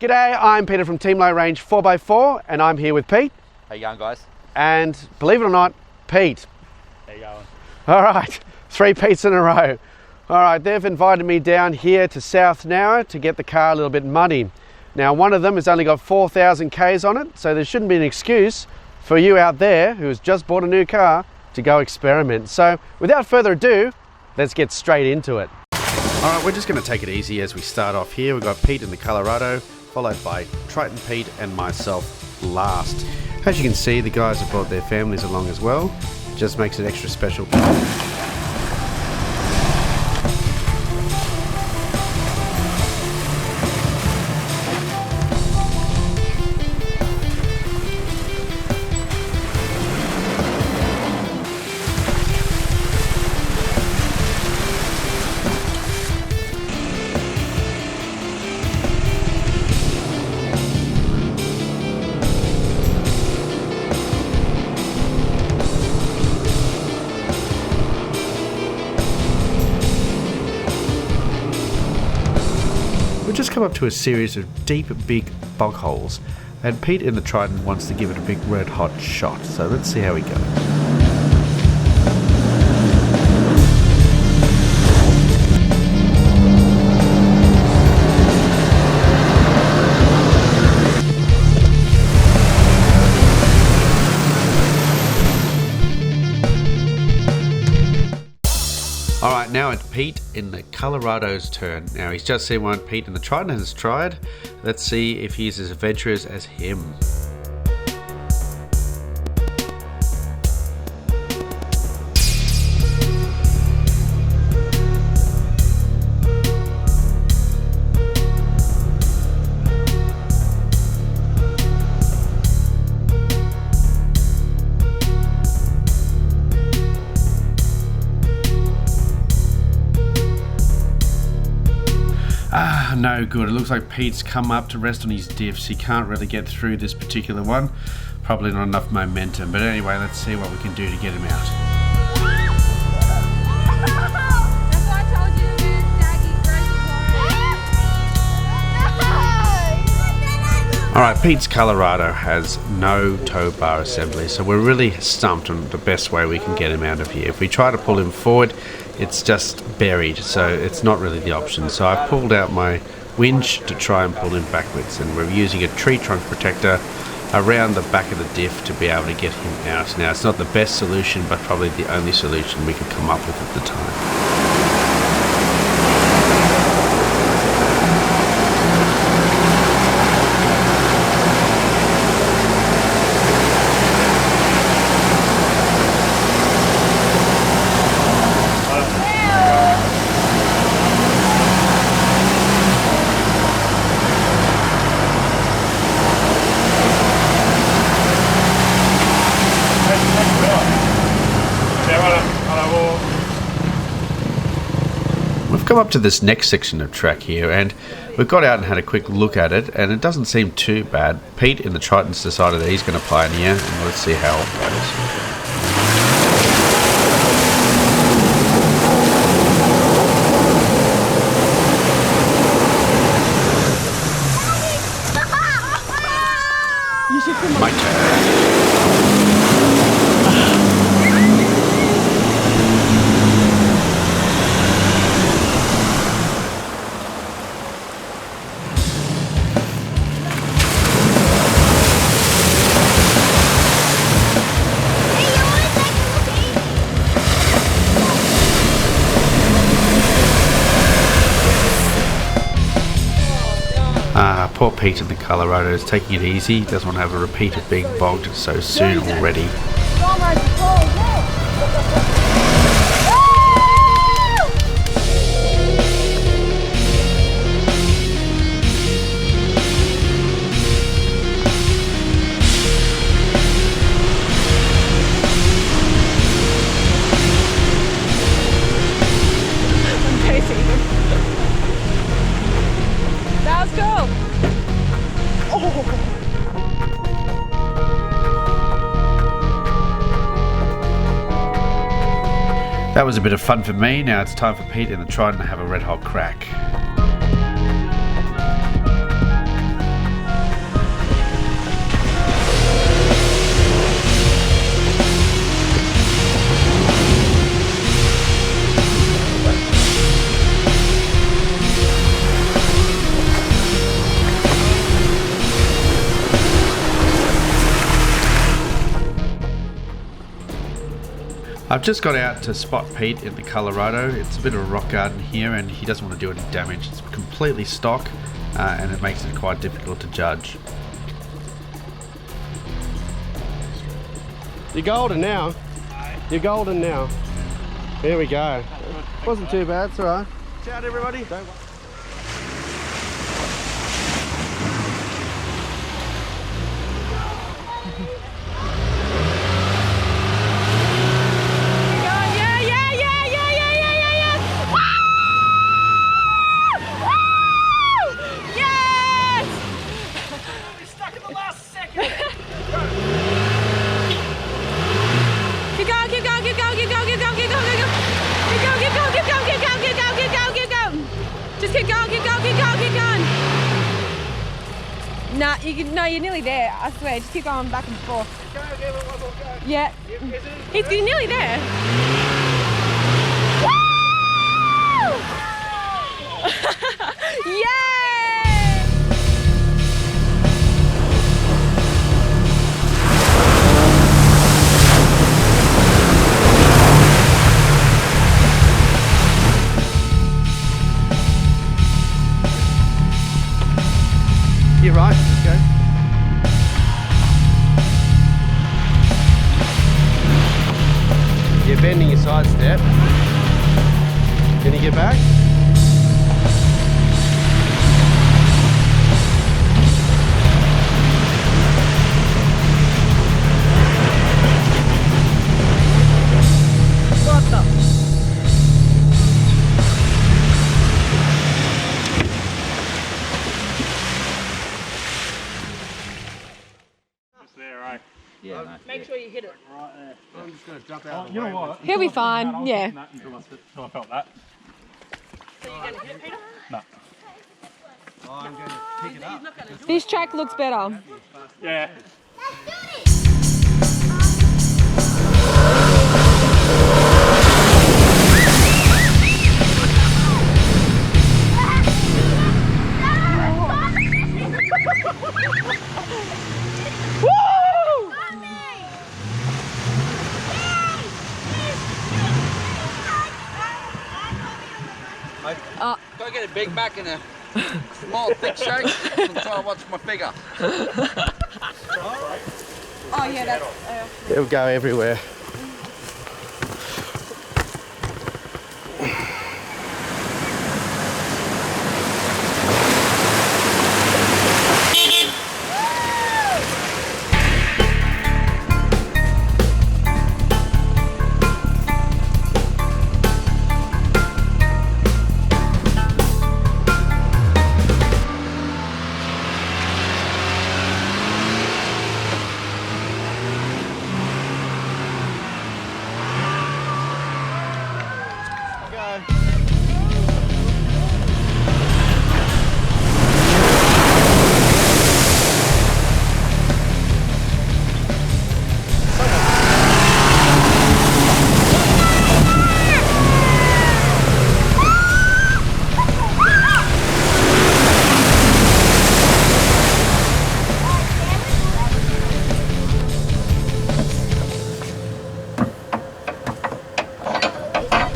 G'day, I'm Peter from Team Low Range 4x4 and I'm here with Pete. How you going, guys? And believe it or not, Pete. How you going? All right, 3 Petes in a row. All right, they've invited me down here to South Nowra to get the car a little bit muddy. Now, one of them has only got 4,000 Ks on it, so there shouldn't be an excuse for you out there who has just bought a new car to go experiment. So without further ado, let's get straight into it. All right, we're just going to take it easy as we start off here. We've got Pete in the Colorado, followed by Triton Pete and myself last. As you can see, the guys have brought their families along as well. It just makes it extra special. We've just come up to a series of deep, big bog holes, and Pete in the Triton wants to give it a big red hot shot, so let's see how we go. Alright, now it's Pete in the Colorado's turn. Now he's just seen one Pete in the Triton has tried. Let's see if he's as adventurous as him. No good. It looks like Pete's come up to rest on his diffs. He can't really get through this particular one. Probably not enough momentum. But anyway, let's see what we can do to get him out. That's why I told you to do Daggy. Alright, Pete's Colorado has no tow bar assembly, so we're really stumped on the best way we can get him out of here. If we try to pull him forward, it's just buried, so it's not really the option. So I pulled out my winch to try and pull him backwards, and we're using a tree trunk protector around the back of the diff to be able to get him out. Now, it's not the best solution, but probably the only solution we could come up with at the time. We've come up to this next section of track here, and we've got out and had a quick look at it, and it doesn't seem too bad. Pete in the Triton's decided that he's going to pioneer, and let's see how it goes. My turn. Poor Pete in the Colorado is taking it easy. He doesn't want to have a repeat of being bogged so soon already. That was cool. That was a bit of fun for me. Now it's time for Pete in the Triton to have a red hot crack. I've just got out to spot Pete in the Colorado. It's a bit of a rock garden here and he doesn't want to do any damage. It's completely stock and it makes it quite difficult to judge. You're golden now. You're golden now. Here we go. Wasn't too bad, it's alright. Ciao everybody. Don't No, you're nearly there. I swear. Just keep going back and forth. Yeah. He's nearly there. Yay! You're right. Okay. You're bending your side step. Can you get back? What the? Yeah, no. Make sure you hit it. Right there. I'm just going to jump out. You know what? He'll be fine, yeah. Until I felt that. So you're going to hit it, Peter? No. I'm going to pick it up. This track looks better. Yeah. Go get a big back and a small thick shake and try and watch my figure. Oh yeah, that's... It'll go everywhere.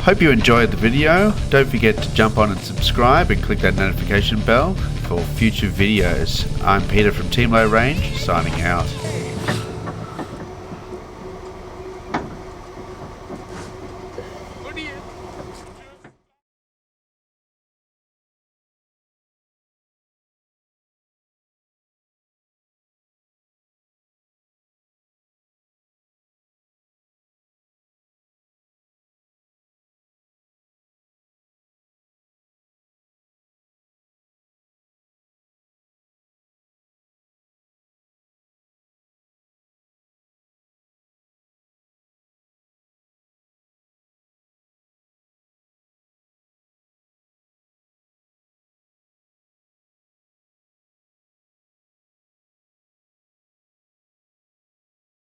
Hope you enjoyed the video. Don't forget to jump on and subscribe and click that notification bell for future videos. I'm Peter from Team Low Range, signing out.